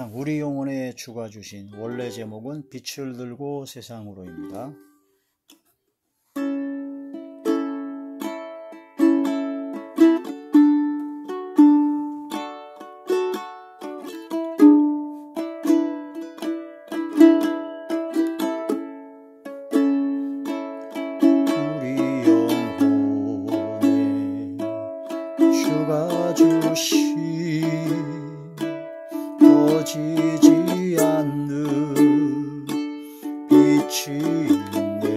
우리 영혼에 주가 주신 원래 제목은 빛을 들고 세상으로입니다. 우리 영혼에 주가 주신 꺼지지 않는 빛이 있네.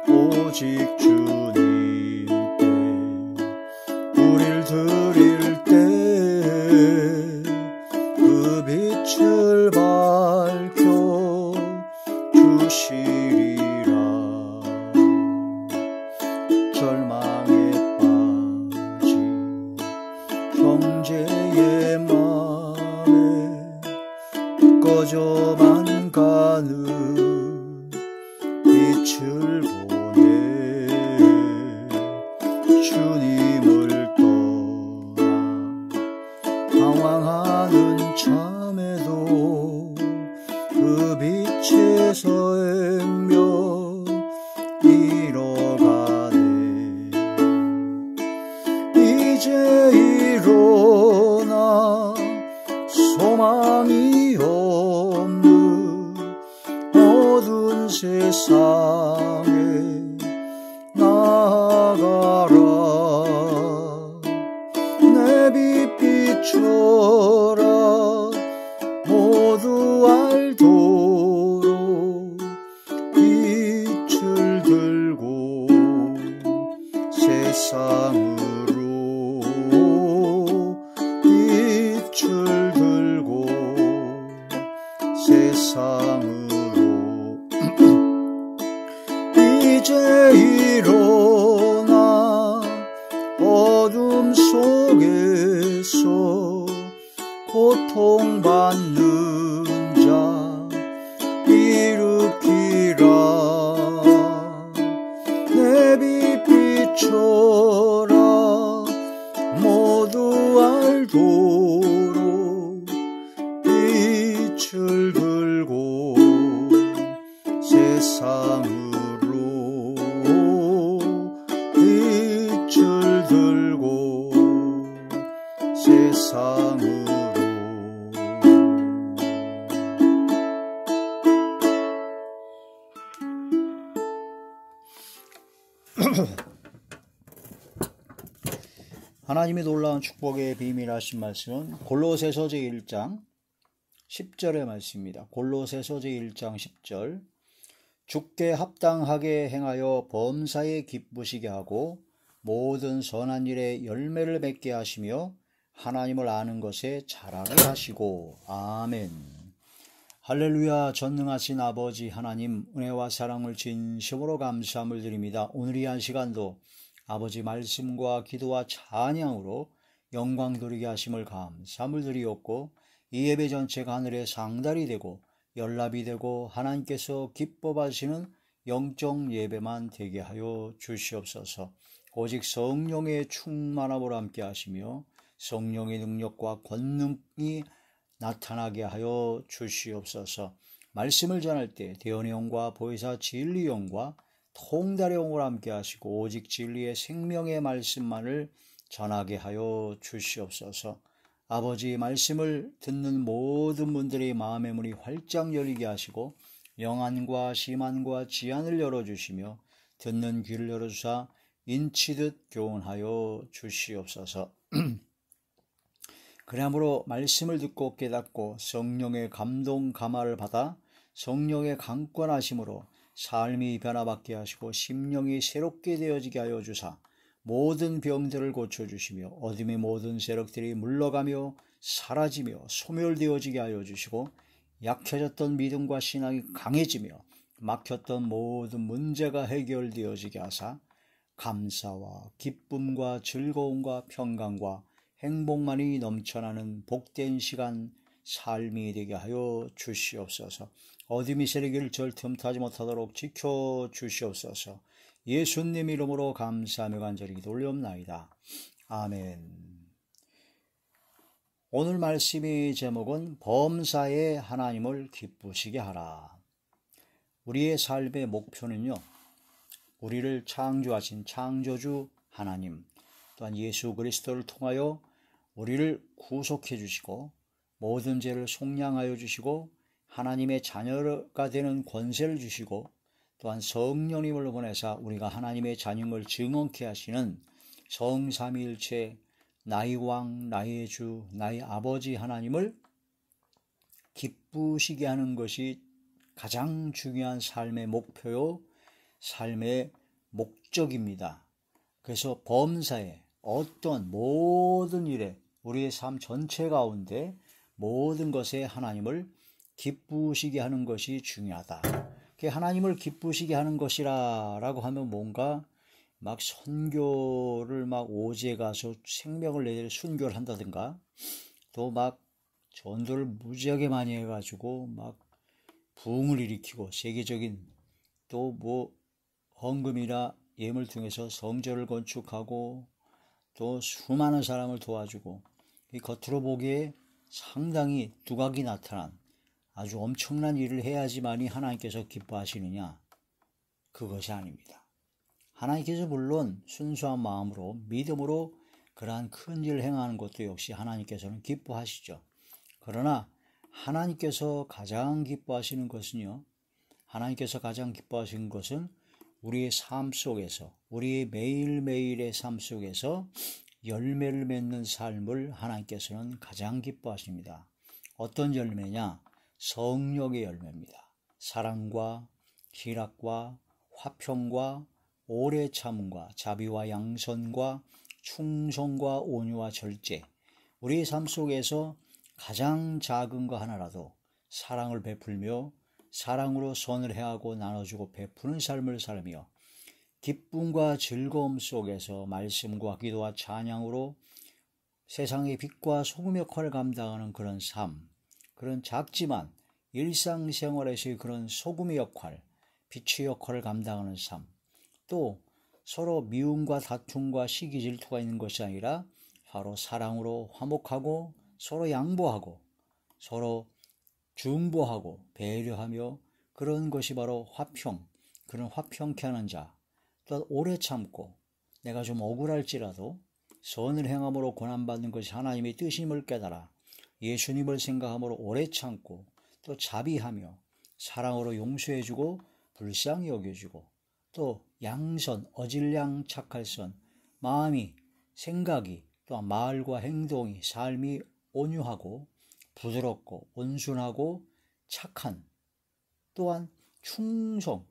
오직 주님께 우릴 드릴 때 그 빛을 밝혀 주시리라. 절망에 빠진 형제의 맘에 꺼져만 가는 빛을 보내. 주님을 떠나 방황하는 참에도 그 빛에서 행며 이뤄가네. 이제 일어나 소망이 없는 어두운 세상에 나아가라. 내 빛 비춰라. 모두 알도록 빛을 들고 세상으로 빛을 들고 세상으로 이제 일어나 어둠 속에서 고통받는 자 일으키라. 내 빛 비춰라. 모두 알도록 빛을 들고 세상으로 빛을 들고 세상으로. 하나님의 놀라운 축복의 비밀하신 말씀은 골로새서 제1장 10절의 말씀입니다. 골로새서 제1장 10절. 주께 합당하게 행하여 범사에 기쁘시게 하고 모든 선한 일에 열매를 맺게 하시며 하나님을 아는 것에 자라게 하시고. 아멘. 할렐루야. 전능하신 아버지 하나님, 은혜와 사랑을 진심으로 감사함을 드립니다. 오늘 이 한 시간도 아버지 말씀과 기도와 찬양으로 영광 돌리게 하심을 감사함을 드리옵고, 이 예배 전체가 하늘의 상달이 되고 연락이 되고 하나님께서 기뻐 받으시는 영적 예배만 되게 하여 주시옵소서. 오직 성령의 충만함으로 함께 하시며 성령의 능력과 권능이 나타나게 하여 주시옵소서. 말씀을 전할 때 대언의 영과 보혜사 진리의 영과 통달의 영으로 함께 하시고 오직 진리의 생명의 말씀만을 전하게 하여 주시옵소서. 아버지, 말씀을 듣는 모든 분들의 마음의 문이 활짝 열리게 하시고 영안과 심안과 지안을 열어주시며 듣는 귀를 열어주사 인치듯 교훈하여 주시옵소서. 그러므로 말씀을 듣고 깨닫고 성령의 감동 감화를 받아 성령의 강권하심으로 삶이 변화받게 하시고 심령이 새롭게 되어지게 하여 주사 모든 병들을 고쳐주시며 어둠의 모든 세력들이 물러가며 사라지며 소멸되어지게 하여 주시고 약해졌던 믿음과 신앙이 강해지며 막혔던 모든 문제가 해결되어지게 하사 감사와 기쁨과 즐거움과 평강과 행복만이 넘쳐나는 복된 시간 삶이 되게 하여 주시옵소서. 어둠이 세력을 절 틈타지 못하도록 지켜주시옵소서. 예수님 이름으로 감사하며 간절히 기도 올리옵나이다. 아멘. 오늘 말씀의 제목은 범사에 하나님을 기쁘시게 하라. 우리의 삶의 목표는요, 우리를 창조하신 창조주 하나님, 또한 예수 그리스도를 통하여 우리를 구속해 주시고 모든 죄를 속량하여 주시고 하나님의 자녀가 되는 권세를 주시고 또한 성령님을 보내사 우리가 하나님의 자녀임을 증언케 하시는 성삼위일체 나의 왕, 나의 주, 나의 아버지 하나님을 기쁘시게 하는 것이 가장 중요한 삶의 목표요, 삶의 목적입니다. 그래서 범사에 어떤 모든 일에 우리의 삶 전체 가운데 모든 것에 하나님을 기쁘시게 하는 것이 중요하다. 하나님을 기쁘시게 하는 것이라고 하면 뭔가 막 선교를 막 오지에 가서 생명을 내려 순교를 한다든가 또 막 전도를 무지하게 많이 해가지고 막 부흥을 일으키고 세계적인 또 뭐 헌금이나 예물 통해서 성전을 건축하고 또 수많은 사람을 도와주고 이 겉으로 보기에 상당히 두각이 나타난 아주 엄청난 일을 해야지만이 하나님께서 기뻐하시느냐? 그것이 아닙니다. 하나님께서 물론 순수한 마음으로 믿음으로 그러한 큰 일을 행하는 것도 역시 하나님께서는 기뻐하시죠. 그러나 하나님께서 가장 기뻐하시는 것은요, 하나님께서 가장 기뻐하시는 것은 우리의 삶 속에서, 우리의 매일매일의 삶 속에서 열매를 맺는 삶을 하나님께서는 가장 기뻐하십니다. 어떤 열매냐? 성령의 열매입니다. 사랑과 희락과 화평과 오래 참음과 자비와 양선과 충성과 온유와 절제, 우리의 삶 속에서 가장 작은 거 하나라도 사랑을 베풀며 사랑으로 선을 해하고 나눠주고 베푸는 삶을 살며 기쁨과 즐거움 속에서 말씀과 기도와 찬양으로 세상의 빛과 소금 역할을 감당하는 그런 삶, 그런 작지만 일상생활에서의 그런 소금의 역할, 빛의 역할을 감당하는 삶, 또 서로 미움과 다툼과 시기 질투가 있는 것이 아니라 바로 사랑으로 화목하고 서로 양보하고 서로 중보하고 배려하며 그런 것이 바로 화평, 그런 화평케 하는 자, 또 오래 참고 내가 좀 억울할지라도 선을 행함으로 고난받는 것이 하나님의 뜻임을 깨달아 예수님을 생각함으로 오래 참고 또 자비하며 사랑으로 용서해주고 불쌍히 여겨주고 또 양선, 어질량 착할선, 마음이, 생각이 또한 말과 행동이, 삶이 온유하고 부드럽고 온순하고 착한, 또한 충성,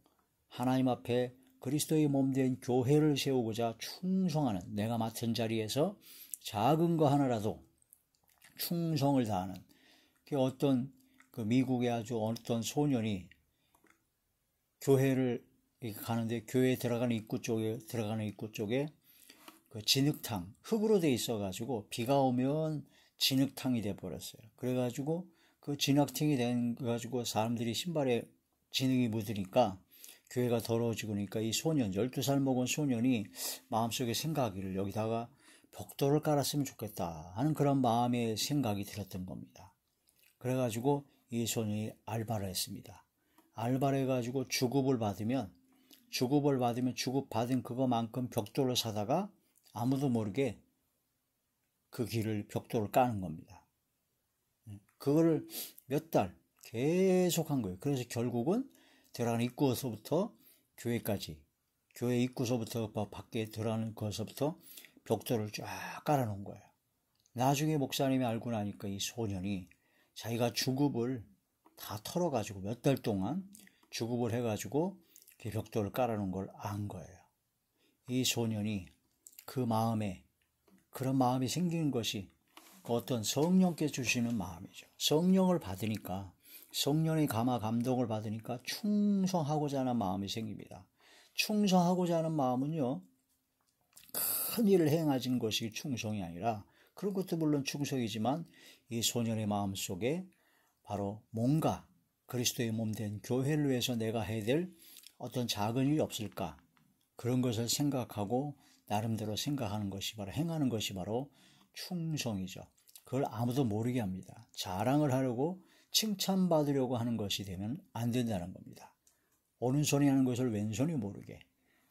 하나님 앞에 그리스도의 몸된 교회를 세우고자 충성하는, 내가 맡은 자리에서 작은 거 하나라도 충성을 다하는, 어떤 미국의 아주 어떤 소년이 교회를 가는데 교회에 들어가는 입구 쪽에 그 진흙탕, 흙으로 돼 있어가지고 비가 오면 진흙탕이 돼 버렸어요. 그래가지고 그 진흙탕이 돼가지고 사람들이 신발에 진흙이 묻으니까 교회가 더러워지고 그러니까 이 소년, 12살 먹은 소년이 마음속에 생각하기를 여기다가 벽돌을 깔았으면 좋겠다 하는 그런 마음의 생각이 들었던 겁니다. 그래가지고 이 소년이 알바를 했습니다. 알바를 해가지고 주급을 받으면 주급받은 그거만큼 벽돌을 사다가 아무도 모르게 그 길을 벽돌을 까는 겁니다. 그거를 몇 달 계속 한 거예요. 그래서 결국은 들어가는 입구서부터 교회까지, 교회 입구서부터 밖에 들어가는 것서부터 벽돌을 쫙 깔아놓은 거예요. 나중에 목사님이 알고 나니까 이 소년이 자기가 주급을 다 털어가지고 몇 달 동안 주급을 해가지고 벽돌을 깔아놓은 걸 안 거예요. 이 소년이 그 마음에 그런 마음이 생기는 것이 어떤 성령께 주시는 마음이죠. 성령을 받으니까, 성령의 감동을 받으니까 충성하고자 하는 마음이 생깁니다. 충성하고자 하는 마음은요, 큰 일을 행하진 것이 충성이 아니라, 그런 것도 물론 충성이지만 이 소년의 마음 속에 바로 뭔가 그리스도의 몸된 교회를 위해서 내가 해야 될 어떤 작은 일이 없을까, 그런 것을 생각하고 나름대로 생각하는 것이 바로, 행하는 것이 바로 충성이죠. 그걸 아무도 모르게 합니다. 자랑을 하려고 칭찬받으려고 하는 것이 되면 안 된다는 겁니다. 오른손이 하는 것을 왼손이 모르게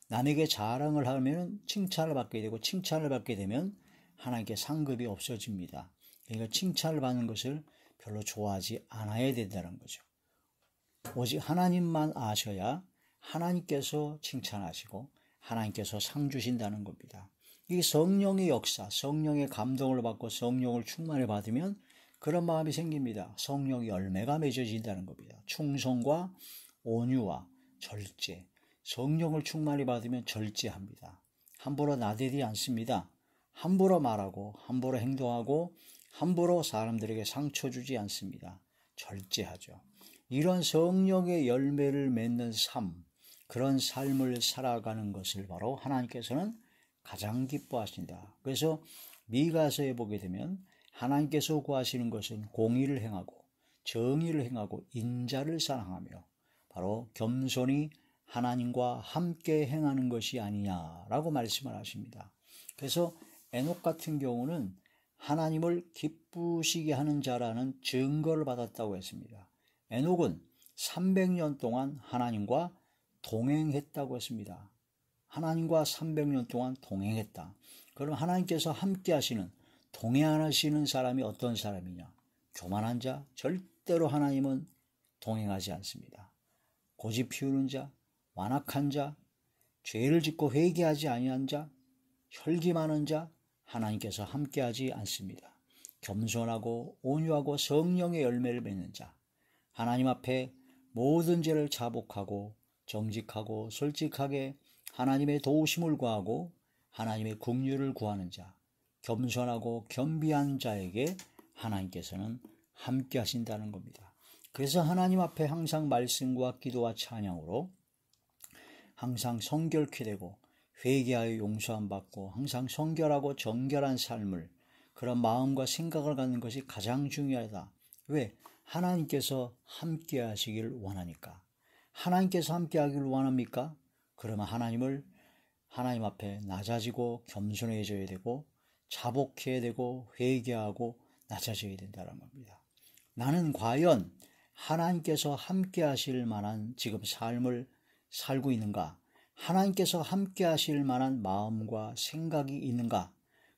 남에게 자랑을 하면 칭찬을 받게 되고 칭찬을 받게 되면 하나님께 상급이 없어집니다. 그러니까 칭찬을 받는 것을 별로 좋아하지 않아야 된다는 거죠. 오직 하나님만 아셔야 하나님께서 칭찬하시고 하나님께서 상 주신다는 겁니다. 이 성령의 역사, 성령의 감동을 받고 성령을 충만해 받으면 그런 마음이 생깁니다. 성령의 열매가 맺어진다는 겁니다. 충성과 온유와 절제, 성령을 충만히 받으면 절제합니다. 함부로 나대지 않습니다. 함부로 말하고 함부로 행동하고 함부로 사람들에게 상처 주지 않습니다. 절제하죠. 이런 성령의 열매를 맺는 삶, 그런 삶을 살아가는 것을 바로 하나님께서는 가장 기뻐하신다. 그래서 미가서에 보게 되면 하나님께서 구하시는 것은 공의를 행하고 정의를 행하고 인자를 사랑하며 바로 겸손히 하나님과 함께 행하는 것이 아니냐라고 말씀을 하십니다. 그래서 에녹 같은 경우는 하나님을 기쁘시게 하는 자라는 증거를 받았다고 했습니다. 에녹은 300년 동안 하나님과 동행했다고 했습니다. 하나님과 300년 동안 동행했다. 그럼 하나님께서 함께 하시는, 동행하시는 사람이 어떤 사람이냐? 교만한 자? 절대로 하나님은 동행하지 않습니다. 고집 피우는 자, 완악한 자, 죄를 짓고 회개하지 아니한 자, 혈기 많은 자, 하나님께서 함께하지 않습니다. 겸손하고 온유하고 성령의 열매를 맺는 자, 하나님 앞에 모든 죄를 자복하고 정직하고 솔직하게 하나님의 도우심을 구하고 하나님의 긍휼을 구하는 자, 겸손하고 겸비한 자에게 하나님께서는 함께 하신다는 겁니다. 그래서 하나님 앞에 항상 말씀과 기도와 찬양으로 항상 성결케 되고 회개하여 용서함 받고 항상 성결하고 정결한 삶을, 그런 마음과 생각을 갖는 것이 가장 중요하다. 왜? 하나님께서 함께 하시길 원하니까. 하나님께서 함께 하기를 원합니까? 그러면 하나님 앞에 낮아지고 겸손해져야 되고 자복해야 되고 회개하고 낮아져야 된다는 겁니다. 나는 과연 하나님께서 함께 하실 만한 지금 삶을 살고 있는가? 하나님께서 함께 하실 만한 마음과 생각이 있는가?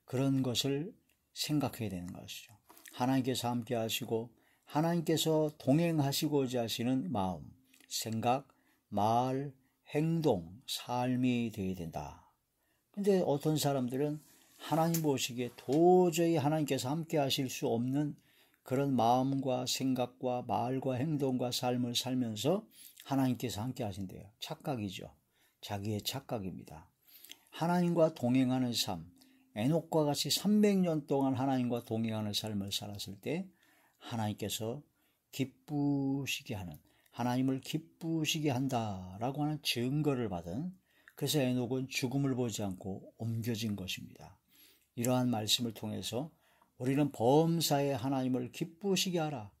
그런 것을 생각해야 되는 것이죠. 하나님께서 함께 하시고 하나님께서 동행하시고자 하시는 마음, 생각, 말, 행동, 삶이 되어야 된다. 근데 어떤 사람들은 하나님 보시기에 도저히 하나님께서 함께 하실 수 없는 그런 마음과 생각과 말과 행동과 삶을 살면서 하나님께서 함께 하신대요. 착각이죠. 자기의 착각입니다. 하나님과 동행하는 삶, 에녹과 같이 300년 동안 하나님과 동행하는 삶을 살았을 때 하나님께서 기쁘시게 하는, 하나님을 기쁘시게 한다라고 하는 증거를 받은, 그래서 에녹은 죽음을 보지 않고 옮겨진 것입니다. 이러한 말씀을 통해서 우리는 범사에 하나님을 기쁘시게 하라.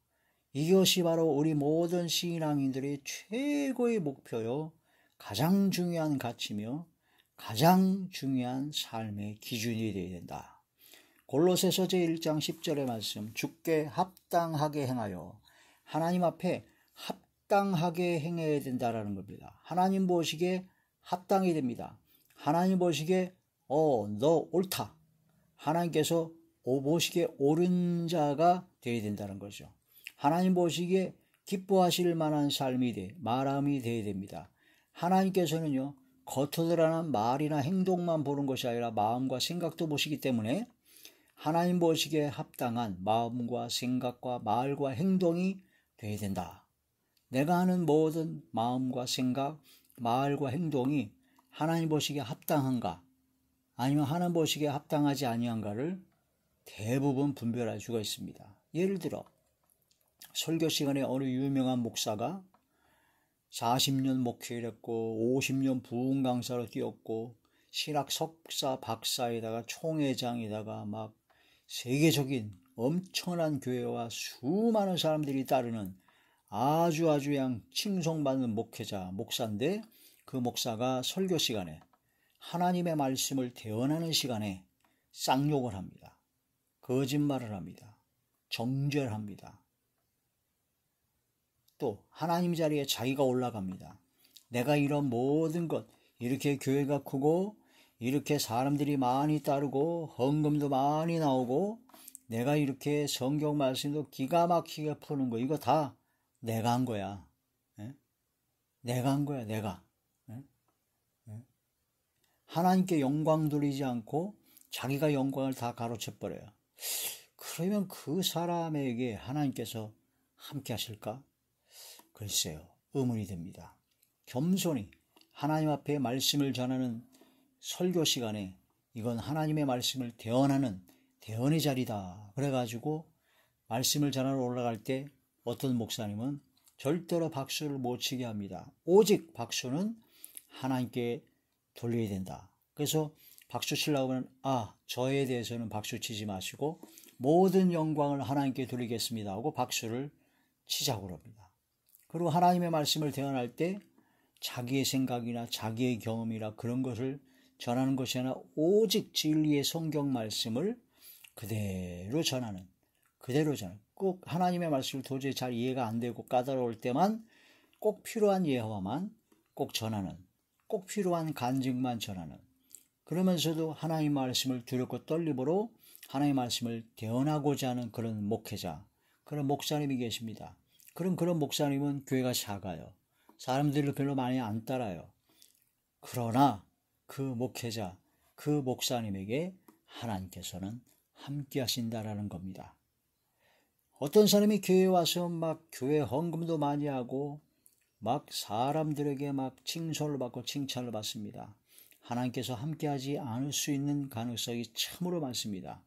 이것이 바로 우리 모든 신앙인들의 최고의 목표요, 가장 중요한 가치며 가장 중요한 삶의 기준이 되어야 된다. 골로새서 제1장 10절의 말씀, 주께 합당하게 행하여, 하나님 앞에 합당하게 행해야 된다라는 겁니다. 하나님 보시기에 합당이 됩니다. 하나님 보시기에 너 옳다. 하나님께서 보시기에 옳은 자가 되어야 된다는 거죠. 하나님 보시기에 기뻐하실 만한 삶이 마음이 되어야 됩니다. 하나님께서는요, 겉으로 드러난 말이나 행동만 보는 것이 아니라 마음과 생각도 보시기 때문에 하나님 보시기에 합당한 마음과 생각과 말과 행동이 되어야 된다. 내가 하는 모든 마음과 생각, 말과 행동이 하나님 보시기에 합당한가, 아니면 하나님 보시기에 합당하지 아니한가를 대부분 분별할 수가 있습니다. 예를 들어 설교 시간에 어느 유명한 목사가 40년 목회를 했고 50년 부흥 강사로 뛰었고 신학 석사 박사에다가 총회장에다가 막 세계적인 엄청난 교회와 수많은 사람들이 따르는 아주 그냥 칭송받는 목사인데, 그 목사가 설교 시간에 하나님의 말씀을 대언하는 시간에 쌍욕을 합니다. 거짓말을 합니다. 정죄합니다. 또 하나님 자리에 자기가 올라갑니다. 내가 이런 모든 것, 이렇게 교회가 크고 이렇게 사람들이 많이 따르고 헌금도 많이 나오고 내가 이렇게 성경 말씀도 기가 막히게 푸는 거, 이거 다 내가 한 거야. 예? 내가 한 거야, 내가. 예? 예? 하나님께 영광 돌리지 않고 자기가 영광을 다 가로채버려요. 그러면 그 사람에게 하나님께서 함께 하실까? 글쎄요, 의문이 듭니다. 겸손히 하나님 앞에 말씀을 전하는 설교 시간에 이건 하나님의 말씀을 대언하는 대언의 자리다. 그래가지고 말씀을 전하러 올라갈 때 어떤 목사님은 절대로 박수를 못 치게 합니다. 오직 박수는 하나님께 돌려야 된다. 그래서 박수 치려고 하면 저에 대해서는 박수 치지 마시고 모든 영광을 하나님께 돌리겠습니다 하고 박수를 치자고 합니다. 그리고 하나님의 말씀을 대언할 때 자기의 생각이나 자기의 경험이나 그런 것을 전하는 것이 아니라 오직 진리의 성경 말씀을 그대로 전하는, 꼭 하나님의 말씀을 도저히 잘 이해가 안 되고 까다로울 때만 꼭 필요한 예화만 꼭 전하는, 꼭 필요한 간증만 전하는, 그러면서도 하나님 말씀을 두렵고 떨림으로 하나님 말씀을 대언하고자 하는 그런 목회자, 그런 목사님이 계십니다. 그런 목사님은 교회가 작아요. 사람들을 별로 많이 안 따라요. 그러나 그 목회자, 그 목사님에게 하나님께서는 함께 하신다라는 겁니다. 어떤 사람이 교회에 와서 막 교회 헌금도 많이 하고 막 사람들에게 막 칭송을 받고 칭찬을 받습니다. 하나님께서 함께하지 않을 수 있는 가능성이 참으로 많습니다.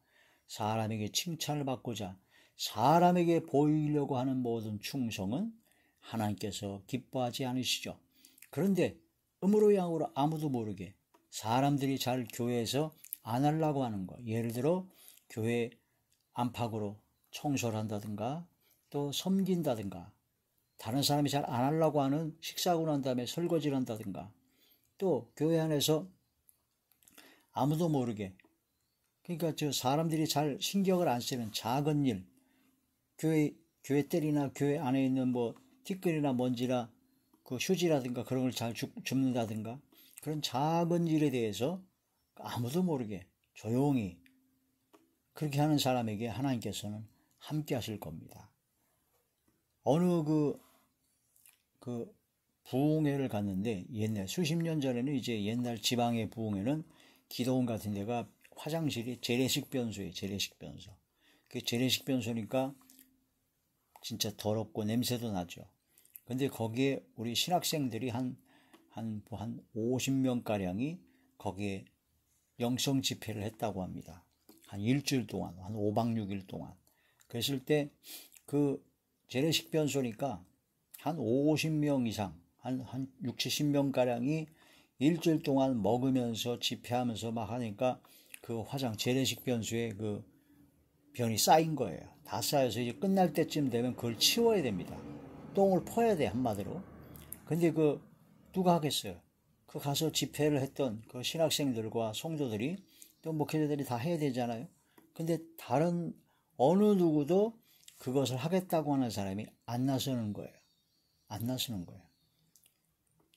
사람에게 칭찬을 받고자 사람에게 보이려고 하는 모든 충성은 하나님께서 기뻐하지 않으시죠. 그런데 음으로 양으로 아무도 모르게 사람들이 잘 교회에서 안 하려고 하는 거, 예를 들어 교회 안팎으로 청소를 한다든가 또 섬긴다든가 다른 사람이 잘 안 하려고 하는 식사하고 난 다음에 설거지를 한다든가 또 교회 안에서 아무도 모르게, 그러니까 사람들이 잘 신경을 안 쓰는 작은 일, 교회 뜰이나 교회 안에 있는 티끌이나 먼지나 그 휴지라든가 그런 걸 잘 줍는다든가 그런 작은 일에 대해서 아무도 모르게 조용히 그렇게 하는 사람에게 하나님께서는 함께 하실 겁니다. 어느 그 부흥회를 갔는데 옛날 수십 년 전에는 이제 옛날 지방의 부흥회는 기도원 같은 데가 화장실이 재래식 변소예요. 재래식 변소. 그 재래식 변소니까 진짜 더럽고 냄새도 나죠. 근데 거기에 우리 신학생들이 한 50명가량이 거기에 영성 집회를 했다고 합니다. 한 일주일 동안, 한 5박 6일 동안. 그랬을 때 그 재래식 변소니까 한 50명 이상, 한 6, 70명가량이 일주일 동안 먹으면서 집회하면서 막 하니까 그 재래식 변소에 그 변이 쌓인 거예요. 다 쌓여서 이제 끝날 때쯤 되면 그걸 치워야 됩니다. 똥을 퍼야 돼, 한마디로. 근데 누가 하겠어요? 가서 집회를 했던 그 신학생들과 성도들이 또 목회자들이 다 해야 되잖아요. 근데 다른 어느 누구도 그것을 하겠다고 하는 사람이 안 나서는 거예요. 안 나서는 거예요.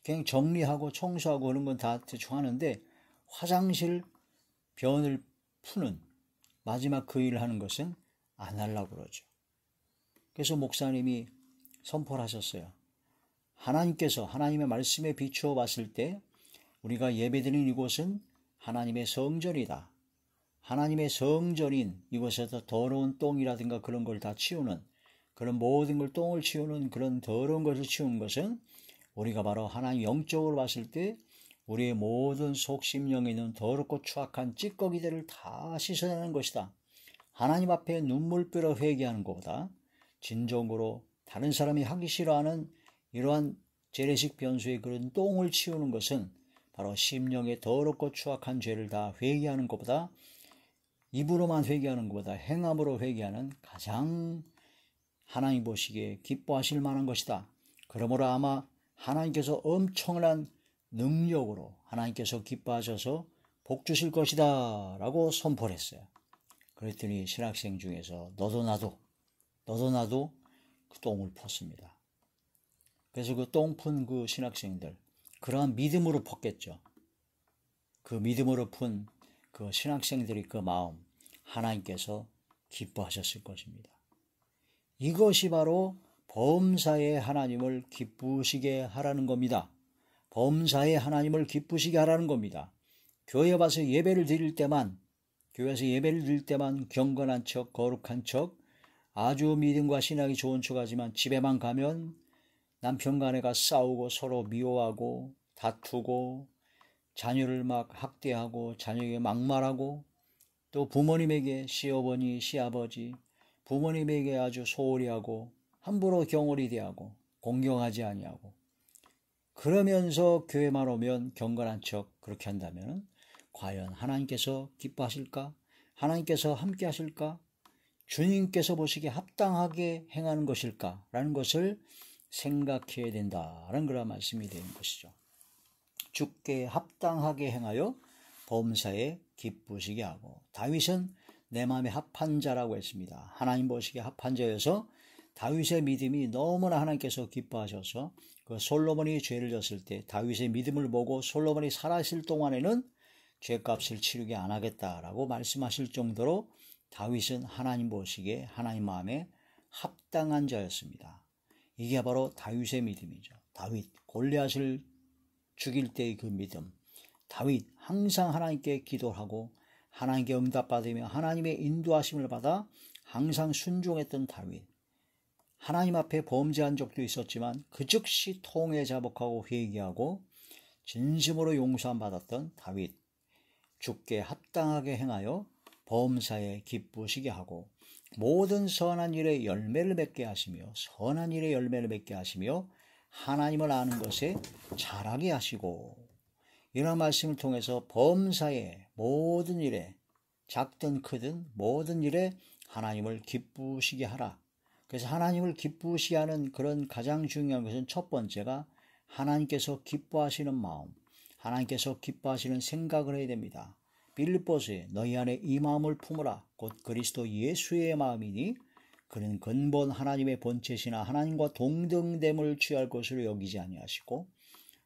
그냥 정리하고 청소하고 그런 건 다 대충 하는데 화장실 변을 푸는 마지막 그 일을 하는 것은 안 하려고 그러죠. 그래서 목사님이 선포를 하셨어요. 하나님께서 하나님의 말씀에 비추어 봤을 때 우리가 예배드리는 이곳은 하나님의 성전이다. 하나님의 성전인 이곳에서 더러운 똥이라든가 그런 걸 다 치우는, 그런 모든 걸 똥을 치우는 그런 더러운 것을 치우는 것은 우리가 바로 하나님 영적으로 봤을 때 우리의 모든 속심령에 있는 더럽고 추악한 찌꺼기들을 다 씻어내는 것이다. 하나님 앞에 눈물빼러 회개하는 것보다 진정으로 다른 사람이 하기 싫어하는 이러한 재래식 변수의 그런 똥을 치우는 것은 바로 심령의 더럽고 추악한 죄를 다 회개하는 것보다, 입으로만 회개하는 것보다 행함으로 회개하는 가장 하나님 보시기에 기뻐하실 만한 것이다. 그러므로 아마 하나님께서 엄청난 능력으로 하나님께서 기뻐하셔서 복 주실 것이다 라고 선포를 했어요. 그랬더니 신학생 중에서 너도 나도 너도 나도 그 똥을 펐습니다. 그래서 그 똥 푼 그 신학생들, 그러한 믿음으로 펐겠죠. 그 믿음으로 푼 그 신학생들의 그 마음, 하나님께서 기뻐하셨을 것입니다. 이것이 바로 범사의 하나님을 기쁘시게 하라는 겁니다. 범사의 하나님을 기쁘시게 하라는 겁니다. 교회에 와서 예배를 드릴 때만, 교회에서 예배를 드릴 때만 경건한 척, 거룩한 척, 아주 믿음과 신앙이 좋은 척하지만 집에만 가면 남편과 아내가 싸우고 서로 미워하고 다투고 자녀를 막 학대하고 자녀에게 막말하고 또 부모님에게 시어머니, 시아버지, 부모님에게 아주 소홀히 하고 함부로 경홀히 대하고 공경하지 아니하고 그러면서 교회만 오면 경건한 척 그렇게 한다면 과연 하나님께서 기뻐하실까? 하나님께서 함께 하실까? 주님께서 보시기에 합당하게 행하는 것일까? 라는 것을 생각해야 된다는 그런 말씀이 되는 것이죠. 주께 합당하게 행하여 범사에 기쁘시게 하고, 다윗은 내 마음에 합한 자라고 했습니다. 하나님 보시기에 합한 자여서 다윗의 믿음이 너무나 하나님께서 기뻐하셔서 그 솔로몬이 죄를 졌을 때 다윗의 믿음을 보고 솔로몬이 살아있을 동안에는 죄값을 치르게 안 하겠다라고 말씀하실 정도로 다윗은 하나님 보시기에 하나님 마음에 합당한 자였습니다. 이게 바로 다윗의 믿음이죠. 다윗 골리앗을 죽일 때의 그 믿음, 다윗 항상 하나님께 기도하고 하나님께 응답받으며 하나님의 인도하심을 받아 항상 순종했던 다윗, 하나님 앞에 범죄한 적도 있었지만 그 즉시 통회 자복하고 회개하고 진심으로 용서함 받았던 다윗, 주께 합당하게 행하여 범사에 기쁘시게 하고 모든 선한 일에 열매를 맺게 하시며 선한 일에 열매를 맺게 하시며 하나님을 아는 것에 자라게 하시고, 이런 말씀을 통해서 범사의 모든 일에 작든 크든 모든 일에 하나님을 기쁘시게 하라. 그래서 하나님을 기쁘시게 하는 그런 가장 중요한 것은 첫 번째가 하나님께서 기뻐하시는 마음, 하나님께서 기뻐하시는 생각을 해야 됩니다. 빌립보서에 너희 안에 이 마음을 품으라 곧 그리스도 예수의 마음이니 그는 근본 하나님의 본체시나 하나님과 동등됨을 취할 것으로 여기지 아니하시고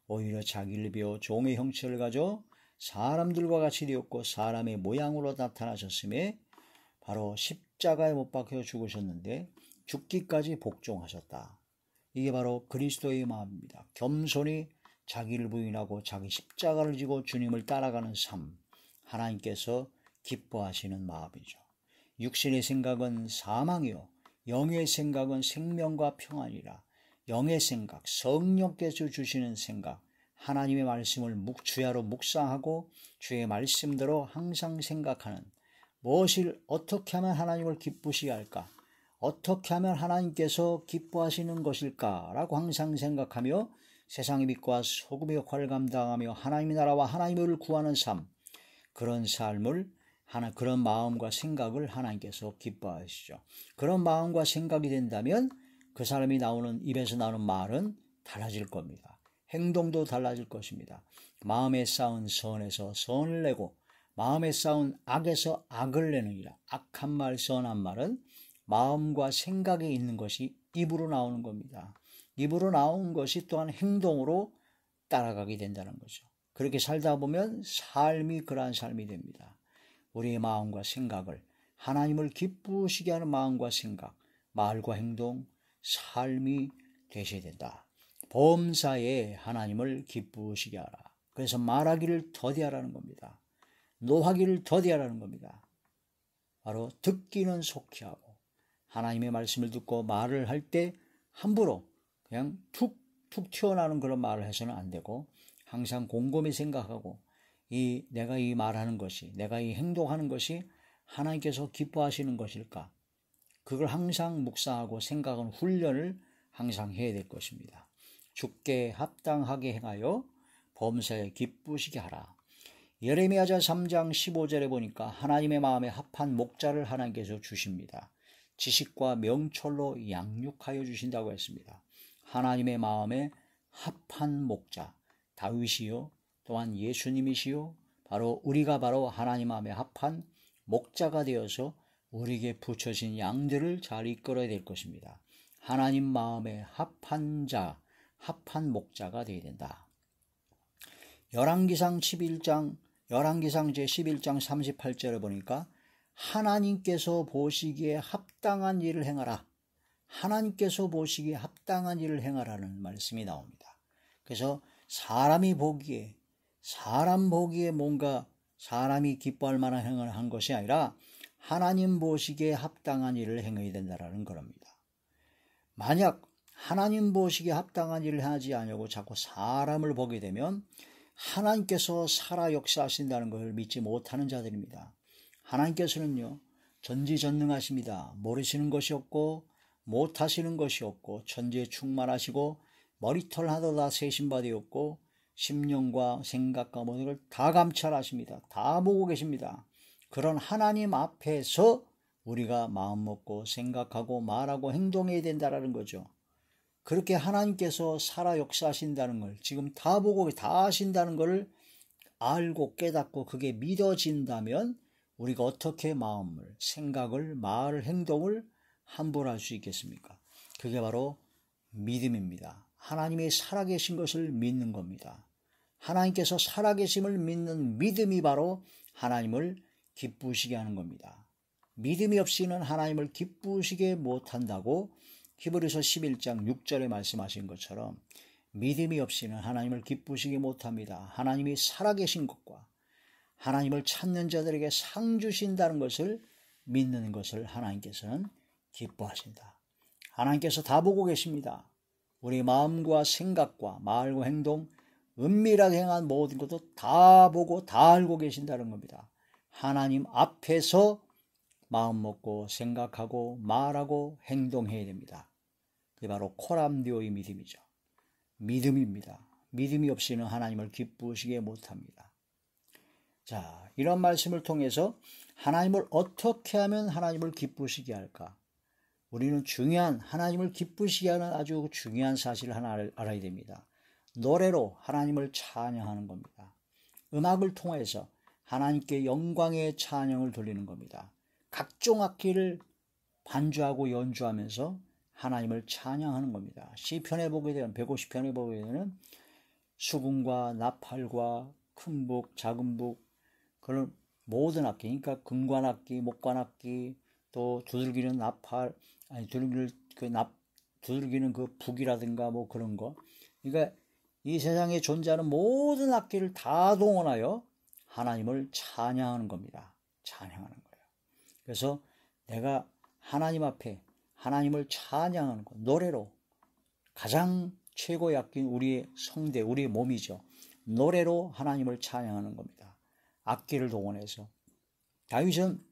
오히려 자기를 비워 종의 형체를 가져 사람들과 같이 되었고 사람의 모양으로 나타나셨음에 바로 십자가에 못 박혀 죽으셨는데 죽기까지 복종하셨다. 이게 바로 그리스도의 마음입니다. 겸손히 자기를 부인하고 자기 십자가를 지고 주님을 따라가는 삶, 하나님께서 기뻐하시는 마음이죠. 육신의 생각은 사망이요 영의 생각은 생명과 평안이라. 영의 생각, 성령께서 주시는 생각, 하나님의 말씀을 주야로 묵상하고 주의 말씀대로 항상 생각하는, 무엇을 어떻게 하면 하나님을 기쁘시게 할까? 어떻게 하면 하나님께서 기뻐하시는 것일까? 라고 항상 생각하며 세상의 빛과 소금의 역할을 감당하며 하나님의 나라와 하나님을 구하는 삶, 그런 삶을 그런 마음과 생각을 하나님께서 기뻐하시죠. 그런 마음과 생각이 된다면 그 사람이 입에서 나오는 말은 달라질 겁니다. 행동도 달라질 것입니다. 마음에 쌓은 선에서 선을 내고 마음에 쌓은 악에서 악을 내느니라. 악한 말, 선한 말은 마음과 생각에 있는 것이 입으로 나오는 겁니다. 입으로 나온 것이 또한 행동으로 따라가게 된다는 거죠. 그렇게 살다 보면 삶이 그러한 삶이 됩니다. 우리의 마음과 생각을 하나님을 기쁘시게 하는 마음과 생각, 말과 행동, 삶이 되셔야 된다. 범사에 하나님을 기쁘시게 하라. 그래서 말하기를 더디하라는 겁니다. 노하기를 더디하라는 겁니다. 바로 듣기는 속히 하고 하나님의 말씀을 듣고 말을 할 때 함부로 그냥 툭툭 튀어나오는 그런 말을 해서는 안 되고 항상 곰곰이 생각하고 내가 이 말하는 것이, 내가 이 행동하는 것이 하나님께서 기뻐하시는 것일까? 그걸 항상 묵상하고 생각하는 훈련을 항상 해야 될 것입니다. 주께 합당하게 행하여 범사에 기쁘시게 하라. 예레미야서 3장 15절에 보니까 하나님의 마음에 합한 목자를 하나님께서 주십니다. 지식과 명철로 양육하여 주신다고 했습니다. 하나님의 마음에 합한 목자, 다윗이요 또한 예수님이시요 바로 우리가 바로 하나님 마음에 합한 목자가 되어서 우리에게 붙여진 양들을 잘 이끌어야 될 것입니다. 하나님 마음에 합한 자, 합한 목자가 되어야 된다. 열왕기상 제11장 38절에 보니까 하나님께서 보시기에 합당한 일을 행하라. 하나님께서 보시기에 합당한 일을 행하라는 말씀이 나옵니다. 그래서 사람 보기에 뭔가 사람이 기뻐할 만한 행을 한 것이 아니라 하나님 보시기에 합당한 일을 행해야 된다는 겁니다. 만약 하나님 보시기에 합당한 일을 하지 않으려고 자꾸 사람을 보게 되면 하나님께서 살아 역사하신다는 걸 믿지 못하는 자들입니다. 하나님께서는요, 전지전능하십니다. 모르시는 것이 없고 못하시는 것이 없고 천지에 충만하시고 머리털 하나도 다 세신 바 되었고 심령과 생각과 모든 걸 다 감찰하십니다. 다 보고 계십니다. 그런 하나님 앞에서 우리가 마음 먹고 생각하고 말하고 행동해야 된다는 거죠. 그렇게 하나님께서 살아 역사하신다는 걸 지금 다 보고 다 하신다는 걸 알고 깨닫고 그게 믿어진다면 우리가 어떻게 마음을, 생각을, 말을, 행동을 함부로 할 수 있겠습니까? 그게 바로 믿음입니다. 하나님이 살아계신 것을 믿는 겁니다. 하나님께서 살아계심을 믿는 믿음이 바로 하나님을 기쁘시게 하는 겁니다. 믿음이 없이는 하나님을 기쁘시게 못한다고 히브리서 11장 6절에 말씀하신 것처럼 믿음이 없이는 하나님을 기쁘시게 못합니다. 하나님이 살아계신 것과 하나님을 찾는 자들에게 상 주신다는 것을 믿는 것을 하나님께서는 기뻐하신다. 하나님께서 다 보고 계십니다. 우리 마음과 생각과 말과 행동, 은밀하게 행한 모든 것도 다 보고 다 알고 계신다는 겁니다. 하나님 앞에서 마음 먹고 생각하고 말하고 행동해야 됩니다. 그게 바로 코람디오의 믿음이죠. 믿음입니다. 믿음이 없이는 하나님을 기쁘시게 못합니다. 자, 이런 말씀을 통해서 하나님을 어떻게 하면 하나님을 기쁘시게 할까? 우리는 하나님을 기쁘시게 하는 아주 중요한 사실을 하나 알아야 됩니다. 노래로 하나님을 찬양하는 겁니다. 음악을 통해서 하나님께 영광의 찬양을 돌리는 겁니다. 각종 악기를 반주하고 연주하면서 하나님을 찬양하는 겁니다. 시편에 보게 되면 150편에 보게 되면 수금과 나팔과 큰 북, 작은 북 그런 모든 악기, 그러니까 금관악기, 목관악기, 또 두들기는 나팔, 두들기는 그 북이라든가 뭐 그런 거. 그러니까 이 세상에 존재하는 모든 악기를 다 동원하여 하나님을 찬양하는 겁니다. 찬양하는 거예요. 그래서 내가 하나님 앞에 하나님을 찬양하는 것, 노래로 가장 최고의 악기는 우리의 성대, 우리의 몸이죠. 노래로 하나님을 찬양하는 겁니다. 악기를 동원해서. 다윗은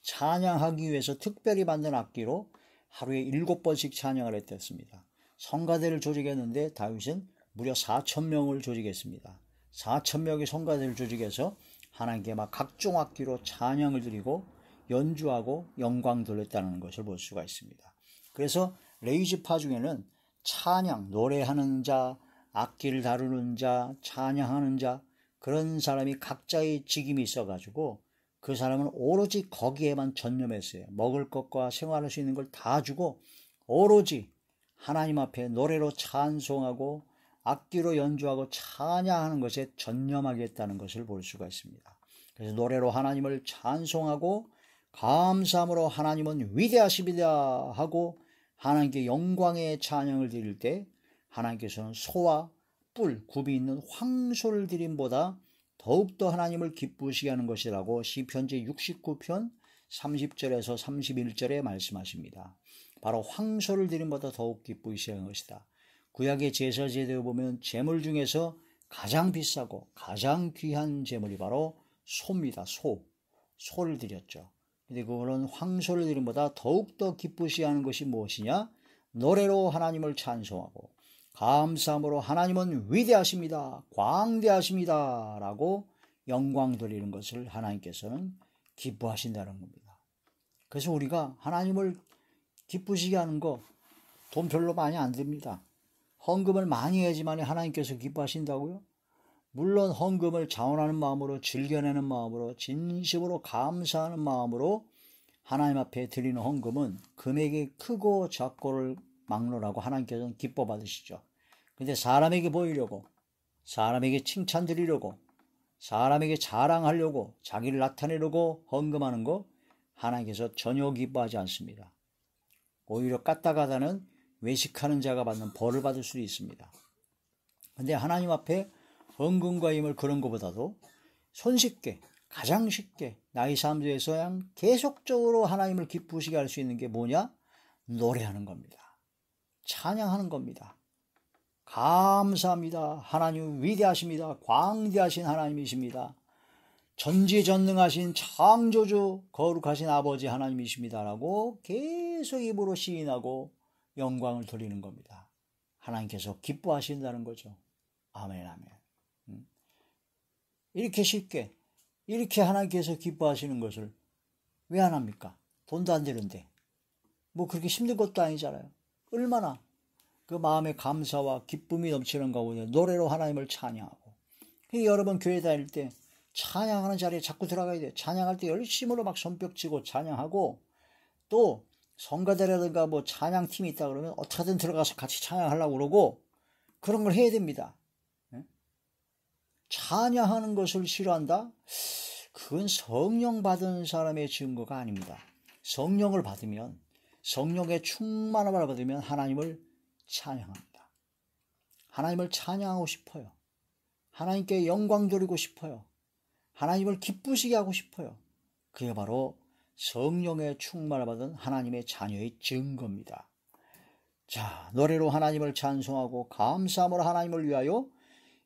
찬양하기 위해서 특별히 만든 악기로 하루에 7번씩 찬양을 했습니다. 성가대를 조직했는데 다윗은 무려 4,000명을 조직했습니다. 4,000명의 성가대를 조직해서 하나님께 막 각종 악기로 찬양을 드리고 연주하고 영광 돌렸다는 것을 볼 수가 있습니다. 그래서 레위지파 중에는 찬양, 노래하는 자, 악기를 다루는 자, 찬양하는 자 그런 사람이 각자의 직임이 있어가지고 그 사람은 오로지 거기에만 전념했어요. 먹을 것과 생활할 수 있는 걸 다 주고 오로지 하나님 앞에 노래로 찬송하고 악기로 연주하고 찬양하는 것에 전념하겠다는 것을 볼 수가 있습니다. 그래서 노래로 하나님을 찬송하고 감사함으로 하나님은 위대하십니다 하고 하나님께 영광의 찬양을 드릴 때 하나님께서는 소와 뿔, 굽이 있는 황소를 드림보다 더욱더 하나님을 기쁘시게 하는 것이라고 시편제 69편 30절에서 31절에 말씀하십니다. 바로 황소를 드림보다 더욱 기쁘시게 하는 것이다. 구약의 제사 제도에 보면 제물 중에서 가장 비싸고 가장 귀한 제물이 바로 소입니다. 소를 드렸죠. 근데 그거는 황소를 드림보다 더욱더 기쁘시게 하는 것이 무엇이냐? 노래로 하나님을 찬송하고 감사함으로 하나님은 위대하십니다. 광대하십니다. 라고 영광 돌리는 것을 하나님께서는 기뻐하신다는 겁니다. 그래서 우리가 하나님을 기쁘시게 하는 거 돈 별로 많이 안 듭니다. 헌금을 많이 해야지만 하나님께서 기뻐하신다고요? 물론 헌금을 자원하는 마음으로 즐겨내는 마음으로 진심으로 감사하는 마음으로 하나님 앞에 드리는 헌금은 금액이 크고 작고를 막론하고 하나님께서는 기뻐 받으시죠. 근데 사람에게 보이려고, 사람에게 칭찬 드리려고, 사람에게 자랑하려고, 자기를 나타내려고 헌금하는 거 하나님께서 전혀 기뻐하지 않습니다. 오히려 까딱하다는 외식하는 자가 받는 벌을 받을 수도 있습니다. 근데 하나님 앞에 헌금과 힘을 그런 것보다도 손쉽게, 가장 쉽게 나의 삶 속에서 그냥 계속적으로 하나님을 기쁘시게 할 수 있는 게 뭐냐? 노래하는 겁니다. 찬양하는 겁니다. 감사합니다. 하나님 위대하십니다. 광대하신 하나님이십니다. 전지전능하신 창조주 거룩하신 아버지 하나님이십니다라고 계속 입으로 시인하고 영광을 돌리는 겁니다. 하나님께서 기뻐하신다는 거죠. 아멘, 아멘. 이렇게 쉽게, 이렇게 하나님께서 기뻐하시는 것을 왜 안 합니까? 돈도 안 되는데. 뭐 그렇게 힘든 것도 아니잖아요. 얼마나 그 마음의 감사와 기쁨이 넘치는 가운데 노래로 하나님을 찬양하고. 여러분 교회 다닐 때 찬양하는 자리에 자꾸 들어가야 돼요. 찬양할 때 열심으로 막 손뼉치고 찬양하고, 또 성가대라든가 뭐 찬양팀이 있다 그러면 어떻게든 들어가서 같이 찬양하려고 그러고 그런 걸 해야 됩니다. 찬양하는 것을 싫어한다? 그건 성령 받은 사람의 증거가 아닙니다. 성령을 받으면, 성령의 충만함을 받으면 하나님을 찬양합니다. 하나님을 찬양하고 싶어요. 하나님께 영광 돌리고 싶어요. 하나님을 기쁘시게 하고 싶어요. 그게 바로 성령의 충만을 받은 하나님의 자녀의 증거입니다. 자, 노래로 하나님을 찬송하고 감사함으로 하나님을 위하여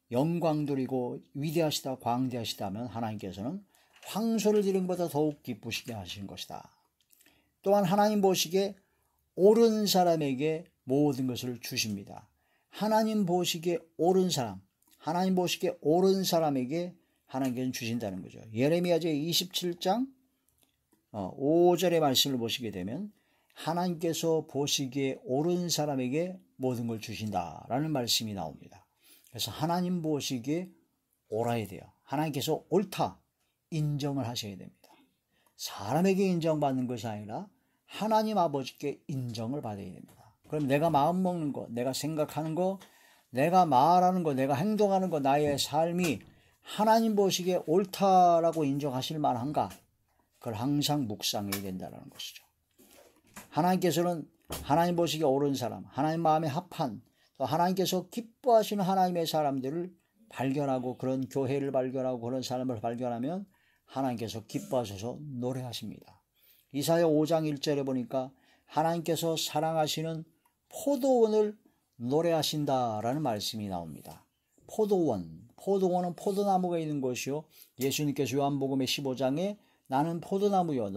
영광 돌리고 위대하시다 광대하시다면 하나님께서는 황소를 드리는 것보다 더욱 기쁘시게 하시는 것이다. 또한 하나님 보시기에 옳은 사람에게 모든 것을 주십니다. 하나님 보시기에 옳은 사람, 하나님 보시기에 옳은 사람에게 하나님께서는 주신다는 거죠. 예레미야 제 27장 5절의 말씀을 보시게 되면 하나님께서 보시기에 옳은 사람에게 모든 걸 주신다라는 말씀이 나옵니다. 그래서 하나님 보시기에 옳아야 돼요. 하나님께서 옳다 인정을 하셔야 됩니다. 사람에게 인정받는 것이 아니라 하나님 아버지께 인정을 받아야 됩니다. 그럼 내가 마음 먹는 거, 내가 생각하는 거, 내가 말하는 거, 내가 행동하는 거, 나의 삶이 하나님 보시기에 옳다라고 인정하실 만한가? 그걸 항상 묵상해야 된다는 것이죠. 하나님께서는 하나님 보시기에 옳은 사람, 하나님 마음에 합한, 또 하나님께서 기뻐하시는 하나님의 사람들을 발견하고 그런 교회를 발견하고 그런 사람을 발견하면 하나님께서 기뻐하셔서 노래하십니다. 이사야 5장 1절에 보니까 하나님께서 사랑하시는 포도원을 노래하신다라는 말씀이 나옵니다. 포도원은 포도나무가 있는 것이요, 예수님께서 요한복음의 15장에 나는 포도나무요